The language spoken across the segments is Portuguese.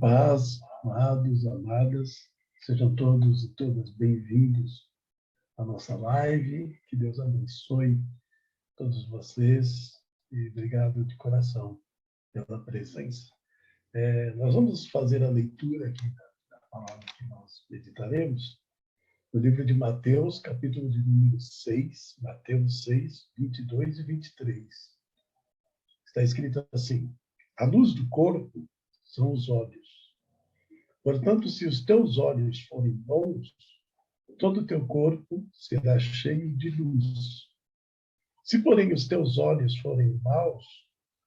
paz, amados, amadas, sejam todos e todas bem-vindos à nossa live. Que Deus abençoe todos vocês e obrigado de coração pela presença. Nós vamos fazer a leitura aqui da palavra que nós meditaremos no livro de Mateus, capítulo de número 6, Mateus 6, 22 e 23. Está escrito assim: a luz do corpo são os olhos. Portanto, se os teus olhos forem bons, todo o teu corpo será cheio de luz. Se, porém, os teus olhos forem maus,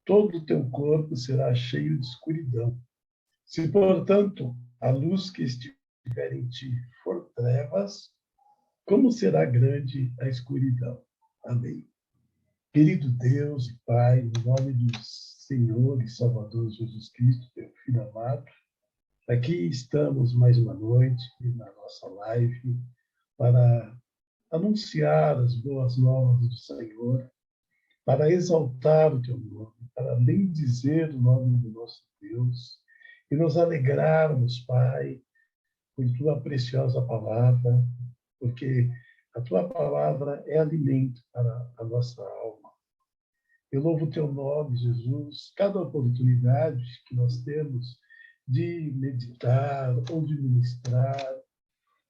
todo o teu corpo será cheio de escuridão. Se, portanto, a luz que estiver em ti for trevas, como será grande a escuridão? Amém. Querido Deus e Pai, no nome do Senhor e Salvador Jesus Cristo, teu Filho amado, aqui estamos mais uma noite na nossa live para anunciar as boas novas do Senhor, para exaltar o teu nome, para bendizer o nome do nosso Deus e nos alegrarmos, Pai, por tua preciosa palavra, porque a tua palavra é alimento para a nossa alma. Eu louvo o teu nome, Jesus, cada oportunidade que nós temos de meditar ou de ministrar,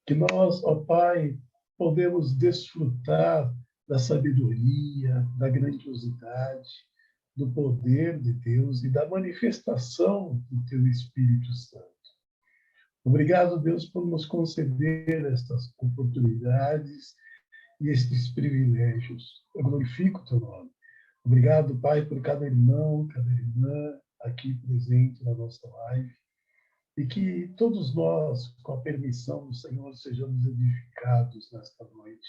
que nós, ó Pai, podemos desfrutar da sabedoria, da grandiosidade, do poder de Deus e da manifestação do teu Espírito Santo. Obrigado, Deus, por nos conceder estas oportunidades e estes privilégios. Eu glorifico o teu nome. Obrigado, Pai, por cada irmão, cada irmã aqui presente na nossa live. E que todos nós, com a permissão do Senhor, sejamos edificados nesta noite,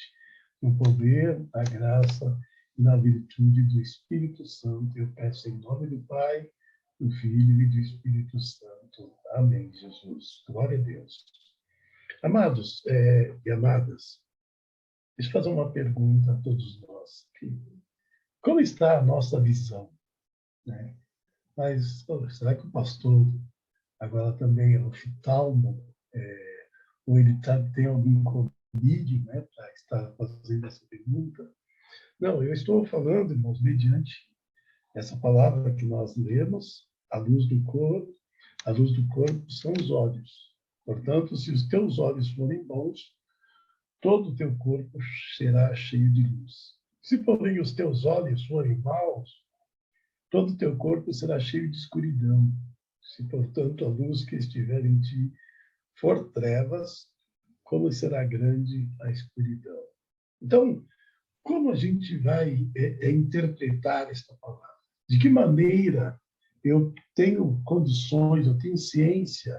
no poder, na graça e na virtude do Espírito Santo. Eu peço em nome do Pai, do Filho e do Espírito Santo. Amém, Jesus. Glória a Deus. Amados e amadas, deixa eu fazer uma pergunta a todos nós aqui. Como está a nossa visão? Né? Mas será que o pastor agora também é oftalmo, ou ele tem algum Covid, né, para estar fazendo essa pergunta? Não, eu estou falando, irmãos, mediante essa palavra que nós lemos, a luz do corpo são os olhos. Portanto, se os teus olhos forem bons, todo o teu corpo será cheio de luz. Se, porém, os teus olhos forem maus, todo o teu corpo será cheio de escuridão. Se, portanto, a luz que estiver em ti for trevas, como será grande a escuridão? Então, como a gente vai interpretar esta palavra? De que maneira eu tenho condições, eu tenho ciência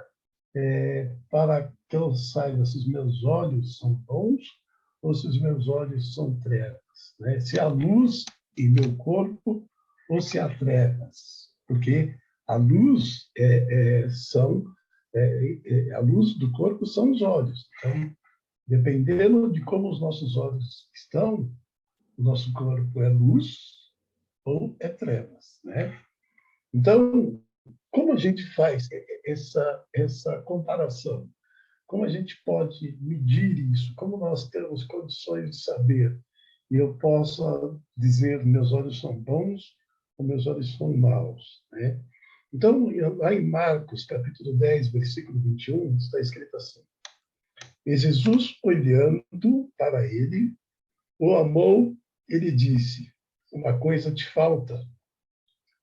para que eu saiba se os meus olhos são bons ou se os meus olhos são trevas? Né? Se há luz em meu corpo ou se há trevas? Porque a luz a luz do corpo são os olhos. Então, dependendo de como os nossos olhos estão, o nosso corpo é luz ou é trevas, né? Então, como a gente faz essa comparação? Como a gente pode medir isso? Como nós temos condições de saber? E eu posso dizer, meus olhos são bons ou meus olhos são maus, né? Então, lá em Marcos, capítulo 10, versículo 21, está escrito assim: e Jesus, olhando para ele, o amou, ele disse: uma coisa te falta.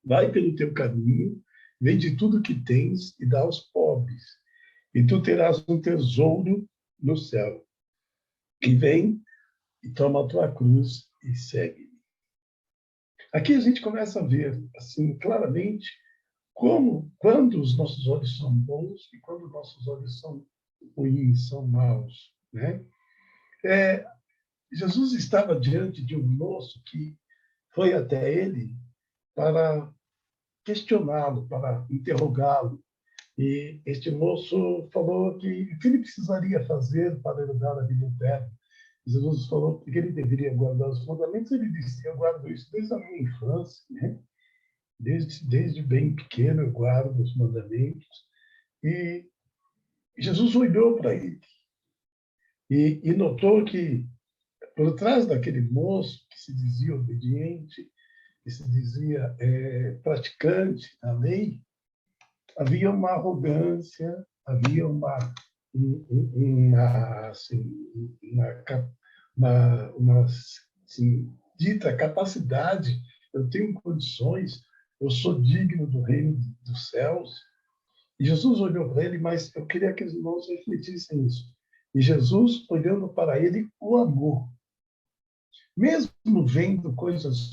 Vai pelo teu caminho, vende tudo o que tens e dá aos pobres, e tu terás um tesouro no céu. E vem e toma a tua cruz e segue-me. Aqui a gente começa a ver, assim, claramente, quando os nossos olhos são bons e quando os nossos olhos são ruins, são maus, né? Jesus estava diante de um moço que foi até ele para questioná-lo, para interrogá-lo. E este moço falou que o que ele precisaria fazer para herdar a vida eterna. Jesus falou que ele deveria guardar os mandamentos. Ele disse: eu guardo isso desde a minha infância, né? Desde bem pequeno eu guardo os mandamentos. E Jesus olhou para ele e notou que, por trás daquele moço que se dizia obediente, que se dizia praticante da lei, havia uma arrogância, havia assim, uma assim, dita capacidade. Eu tenho condições, eu sou digno do reino dos céus. E Jesus olhou para ele, mas eu queria que os irmãos refletissem nisso. E Jesus, olhando para ele, o amou. Mesmo vendo coisas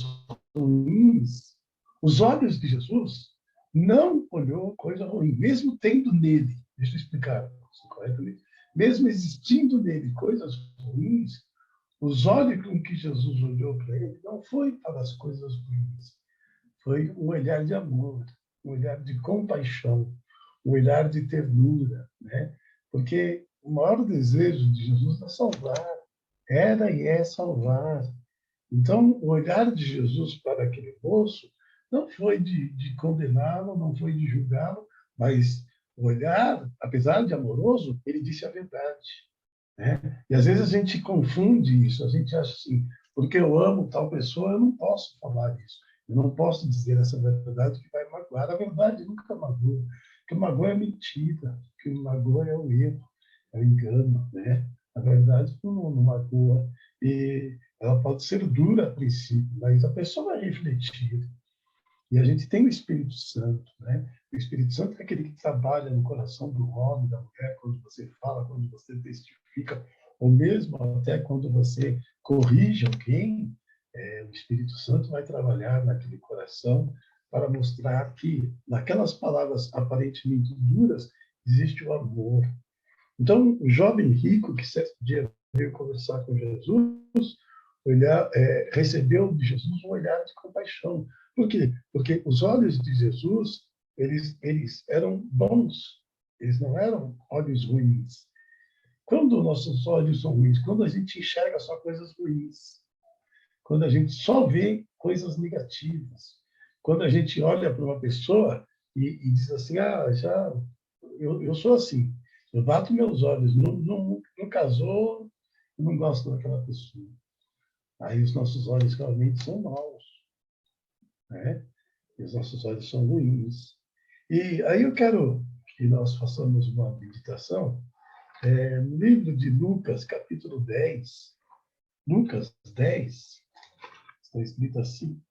ruins, os olhos de Jesus não olhou coisa ruim, mesmo tendo nele, deixa eu explicar corretamente, mesmo existindo nele coisas ruins, os olhos com que Jesus olhou para ele não foi para as coisas ruins, foi um olhar de amor, um olhar de compaixão, um olhar de ternura, né? Porque o maior desejo de Jesus é salvar, era e é salvar. Então, o olhar de Jesus para aquele moço não foi de condená-lo, não foi de julgá-lo, mas o olhar, apesar de amoroso, ele disse a verdade, né? E às vezes a gente confunde isso, a gente acha assim, porque eu amo tal pessoa, eu não posso falar isso, eu não posso dizer essa verdade que vai magoar. A verdade nunca magoa, o que magoa é a mentira, o que magoa é o erro, é o engano, né? A verdade não magoa. E ela pode ser dura a princípio, mas a pessoa vai refletir. E a gente tem o Espírito Santo, né? O Espírito Santo é aquele que trabalha no coração do homem, da mulher, quando você fala, quando você testifica, ou mesmo até quando você corrige alguém, o Espírito Santo vai trabalhar naquele coração para mostrar que, naquelas palavras aparentemente duras, existe o amor. Então, o jovem rico que certo dia veio conversar com Jesus, recebeu de Jesus um olhar de compaixão. Por quê? Porque os olhos de Jesus, eles eram bons, eles não eram olhos ruins. Quando nossos olhos são ruins, quando a gente enxerga só coisas ruins, quando a gente só vê coisas negativas, quando a gente olha para uma pessoa e diz assim, eu sou assim, eu bato meus olhos, não casou, eu não gosto daquela pessoa. Aí os nossos olhos realmente são maus, né? E os nossos olhos são ruins. E aí eu quero que nós façamos uma meditação no livro de Lucas, capítulo 10. Lucas 10, está escrito assim,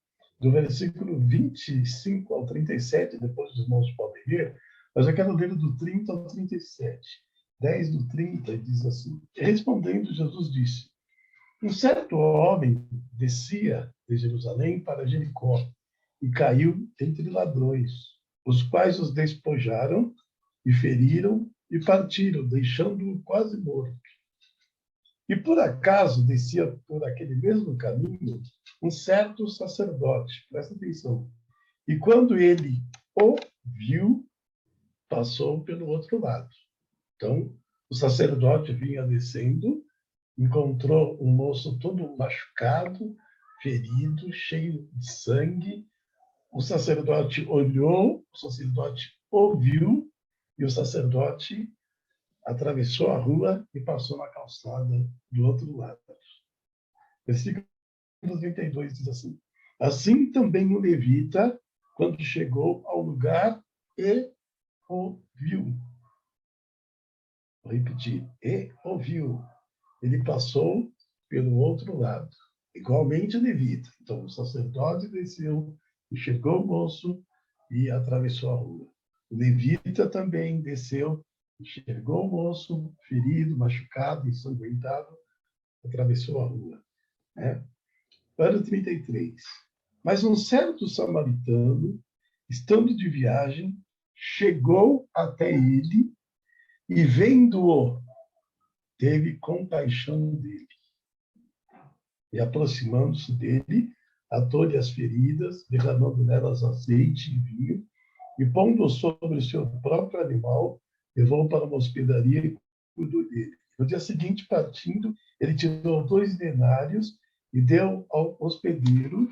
do versículo 25 ao 37, depois os irmãos podem ler, mas eu quero ler do 30 ao 37. 10 do 30 diz assim, respondendo, Jesus disse, um certo homem descia de Jerusalém para Jericó e caiu entre ladrões, os quais os despojaram e feriram e partiram, deixando-o quase morto. E por acaso descia por aquele mesmo caminho um certo sacerdote, presta atenção. E quando ele o viu, passou pelo outro lado. Então, o sacerdote vinha descendo, encontrou um moço todo machucado, ferido, cheio de sangue. O sacerdote olhou, o sacerdote ouviu, e o sacerdote atravessou a rua e passou na calçada do outro lado. Versículo 32 diz assim, assim também o levita, quando chegou ao lugar, e ouviu. Vou repetir, e ouviu. Ele passou pelo outro lado. Igualmente o levita. Então, o sacerdote desceu, enxergou o moço e atravessou a rua. O levita também desceu, enxergou o moço, ferido, machucado, ensanguentado, atravessou a rua. Né? Ano 33. Mas um certo samaritano, estando de viagem, chegou até ele e, vendo-o, teve compaixão dele. E, aproximando-se dele, atou-lhe as feridas, derramando nelas azeite e vinho, e, pondo sobre o seu próprio animal, levou para uma hospedaria e cuidou dele. No dia seguinte, partindo, ele tirou 2 denários e deu ao hospedeiro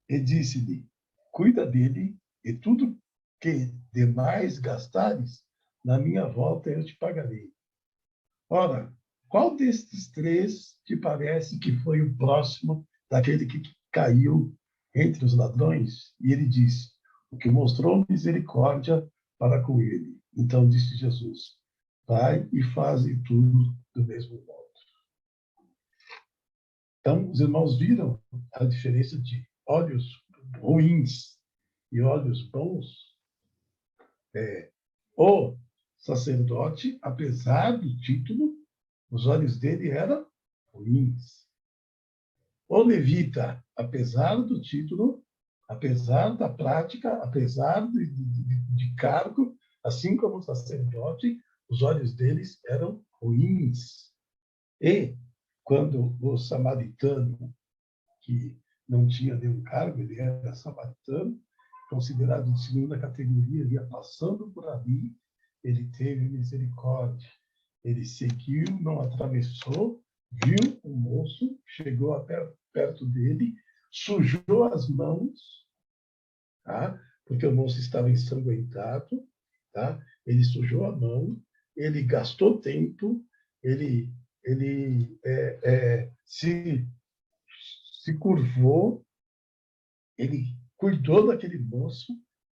e disse-lhe, cuida dele, e tudo que demais gastares, na minha volta eu te pagarei. Ora, qual destes três te parece que foi o próximo daquele que caiu entre os ladrões? E ele disse, o que mostrou misericórdia para com ele. Então disse Jesus, vai e faze tudo do mesmo modo. Então, os irmãos viram a diferença de olhos ruins e olhos bons? O sacerdote, apesar do título, os olhos dele eram ruins. O levita, apesar do título, apesar da prática, apesar de cargo, assim como o sacerdote, os olhos deles eram ruins. E quando o samaritano, que não tinha nenhum cargo, ele era samaritano, considerado de segunda categoria, ia passando por ali, ele teve misericórdia. Ele seguiu, não atravessou, viu o moço, chegou perto dele, sujou as mãos, tá? Porque o moço estava ensanguentado, tá? Ele sujou a mão, ele gastou tempo, ele se curvou, ele cuidou daquele moço,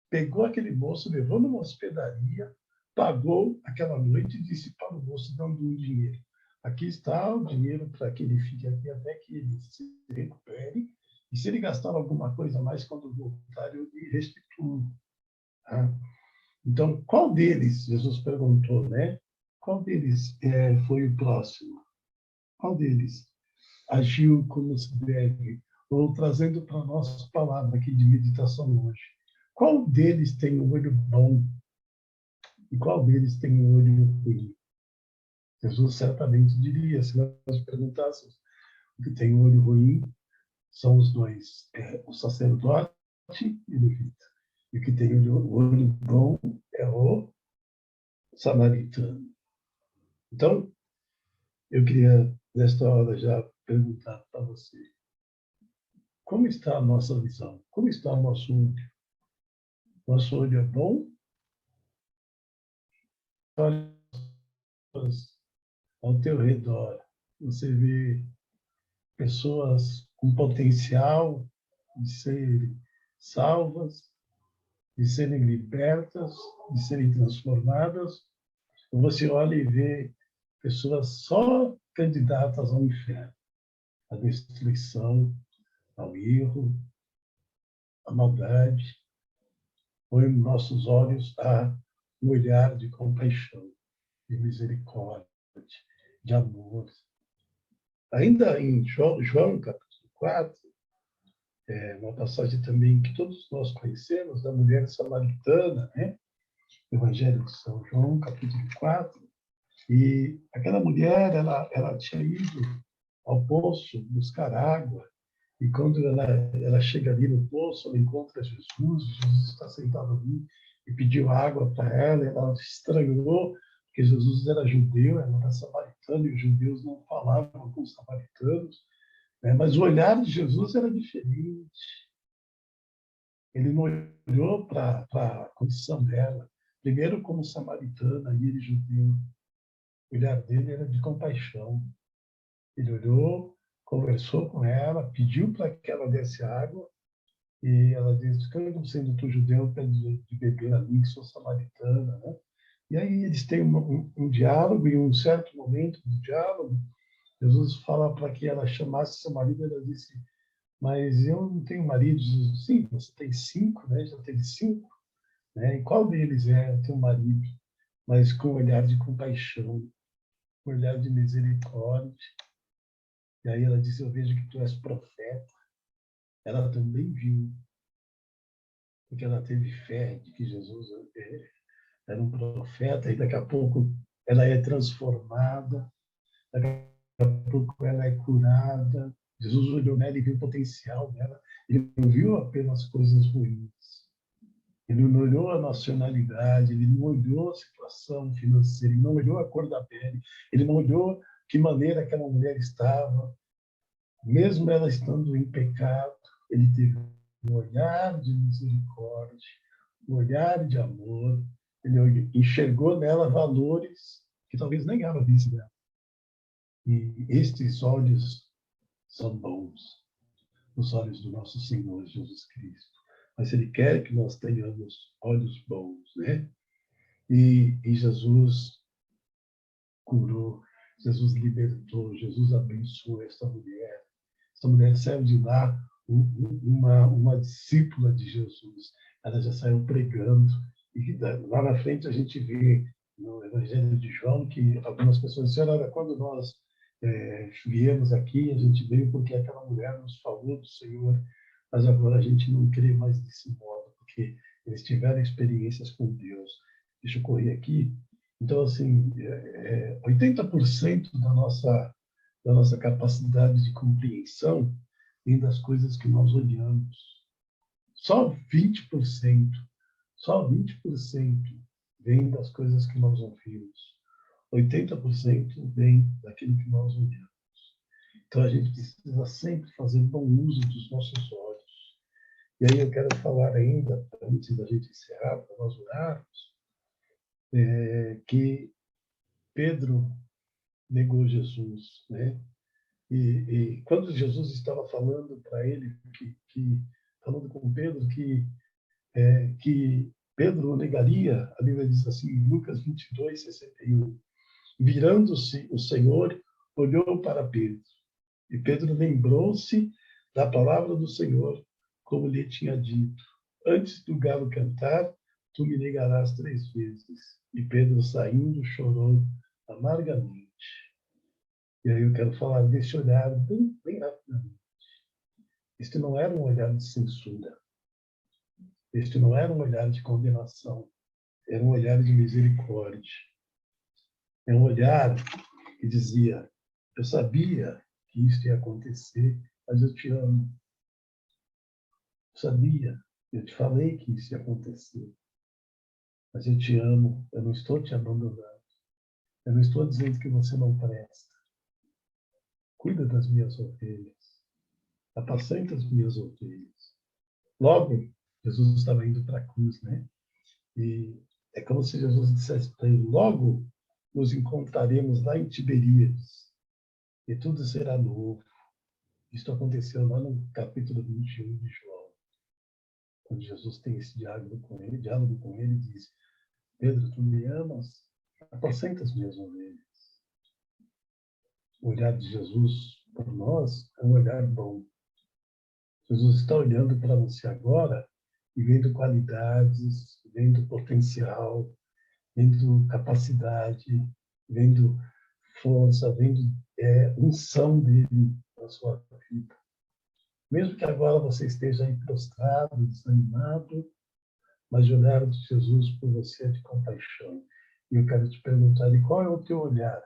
pegou aquele moço, levou numa hospedaria, pagou aquela noite e disse para o moço, dando um dinheiro. Aqui está o dinheiro para que ele fique aqui até que ele se recupere. E se ele gastar alguma coisa a mais, quando voltar, eu lhe restituo. Tá? Então, qual deles, Jesus perguntou, né? Qual deles foi o próximo? Qual deles agiu como se deve? Ou trazendo para a nossa palavra aqui de meditação hoje. Qual deles tem um olho bom e qual deles tem um olho ruim? Jesus certamente diria, se nós perguntássemos, o que tem um olho ruim são os dois, o sacerdote e o levita. E o que tem o olho bom é o samaritano. Então, eu queria, nesta hora, já perguntar para você, como está a nossa visão? Como está o nosso olho? Nosso olho é bom? Olha ao teu redor, você vê pessoas com potencial de serem salvas, de serem libertas, de serem transformadas, ou você olha e vê pessoas só candidatas ao inferno, à destruição, ao erro, à maldade, põe nos nossos olhos um olhar de compaixão, de misericórdia, de amor. Ainda em João capítulo 4, uma passagem também que todos nós conhecemos, da mulher samaritana, né? Evangelho de São João, capítulo 4, e aquela mulher, ela tinha ido ao poço buscar água, e quando ela chega ali no poço, ela encontra Jesus, Jesus está sentado ali, e pediu água para ela, ela se estranhou, porque Jesus era judeu, ela era samaritana, e os judeus não falavam com os samaritanos, né? Mas o olhar de Jesus era diferente. Ele não olhou para a condição dela, primeiro como samaritana e ele judeu. O olhar dele era de compaixão. Ele olhou, conversou com ela, pediu para que ela desse água, e ela disse, sendo tu judeu, pede de beber a mim, que sou samaritana. Né? E aí eles têm um diálogo, e em um certo momento do diálogo, Jesus fala para que ela chamasse seu marido, e ela disse, mas eu não tenho marido. Jesus, sim, você tem 5, né? Já teve 5. Né? E qual deles é teu marido? Mas com um olhar de compaixão, um olhar de misericórdia. E aí ela disse, eu vejo que tu és profeta. Ela também viu, porque ela teve fé de que Jesus era um profeta, e daqui a pouco ela é transformada, daqui a pouco ela é curada. Jesus olhou nela e viu o potencial dela. Ele não viu apenas coisas ruins. Ele não olhou a nacionalidade, ele não olhou a situação financeira, ele não olhou a cor da pele, ele não olhou que maneira aquela mulher estava. Mesmo ela estando em pecado, ele teve um olhar de misericórdia, um olhar de amor, Ele enxergou nela valores que talvez nem ela visse dela. E estes olhos são bons, os olhos do nosso Senhor Jesus Cristo. Mas Ele quer que nós tenhamos olhos bons, né? E Jesus curou, Jesus libertou, Jesus abençoou esta mulher. Essa mulher saiu de lá uma discípula de Jesus. Ela já saiu pregando. E lá na frente a gente vê no Evangelho de João que algumas pessoas disseram, olha, quando nós viemos aqui, a gente veio porque aquela mulher nos falou do Senhor, mas agora a gente não crê mais desse modo, porque eles tiveram experiências com Deus. Deixa eu correr aqui. Então, assim, 80% da nossa capacidade de compreensão vem das coisas que nós olhamos. Só 20%, só 20% vem das coisas que nós ouvimos. 80% vem daquilo que nós olhamos. Então, a gente precisa sempre fazer bom uso dos nossos olhos. E aí eu quero falar ainda, antes da gente encerrar, para nós orarmos, que Pedro negou Jesus, né? E quando Jesus estava falando para ele, falando com Pedro, que Pedro o negaria, a Bíblia diz assim, em Lucas 22, 61. Virando-se o Senhor, olhou para Pedro. E Pedro lembrou-se da palavra do Senhor, como lhe tinha dito. Antes do galo cantar, tu me negarás 3 vezes. E Pedro, saindo, chorou amargamente. E aí eu quero falar desse olhar bem rapidamente. Este não era um olhar de censura. Este não era um olhar de condenação. Era um olhar de misericórdia. É um olhar que dizia, eu sabia que isso ia acontecer, mas eu te amo. Eu sabia, eu te falei que isso ia acontecer, mas eu te amo, eu não estou te abandonando. Eu não estou dizendo que você não presta. Cuida das minhas ovelhas. Apacenta as minhas ovelhas. Logo, Jesus estava indo para a cruz, né? E é como se Jesus dissesse para ele, logo nos encontraremos lá em Tiberíades e tudo será novo. Isso aconteceu lá no capítulo 21 de João, quando Jesus tem esse diálogo com ele e diz, Pedro, tu me amas? Apacenta as minhas ovelhas. O olhar de Jesus por nós é um olhar bom. Jesus está olhando para você agora e vendo qualidades, vendo potencial, vendo capacidade, vendo força, vendo unção dele na sua vida. Mesmo que agora você esteja aí prostrado, desanimado, mas o olhar de Jesus por você é de compaixão. E eu quero te perguntar, e qual é o teu olhar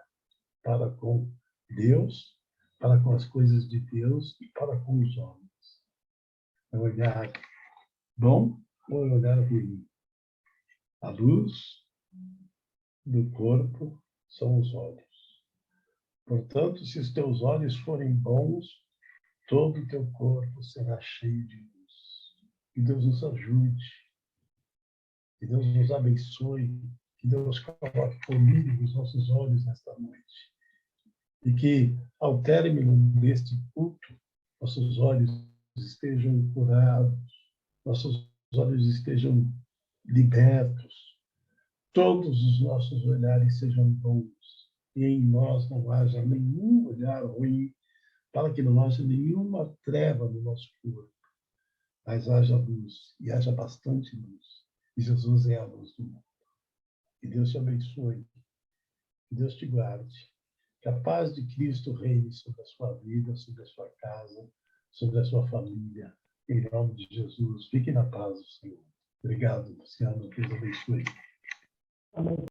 para com Deus, para com as coisas de Deus e para com os homens? É um olhar bom ou é um olhar ruim? A luz do corpo são os olhos. Portanto, se os teus olhos forem bons, todo o teu corpo será cheio de luz. Que Deus nos ajude, que Deus nos abençoe, que Deus coloque colírio nos nossos olhos nesta noite. E que, ao término deste culto, nossos olhos estejam curados, nossos olhos estejam libertos, todos os nossos olhares sejam bons e em nós não haja nenhum olhar ruim, para que não haja nenhuma treva no nosso corpo, mas haja luz e haja bastante luz. E Jesus é a luz do mundo. Que Deus te abençoe, que Deus te guarde, que a paz de Cristo reine sobre a sua vida, sobre a sua casa, sobre a sua família. Em nome de Jesus, fique na paz do Senhor. Obrigado, Luciano. Que Deus abençoe.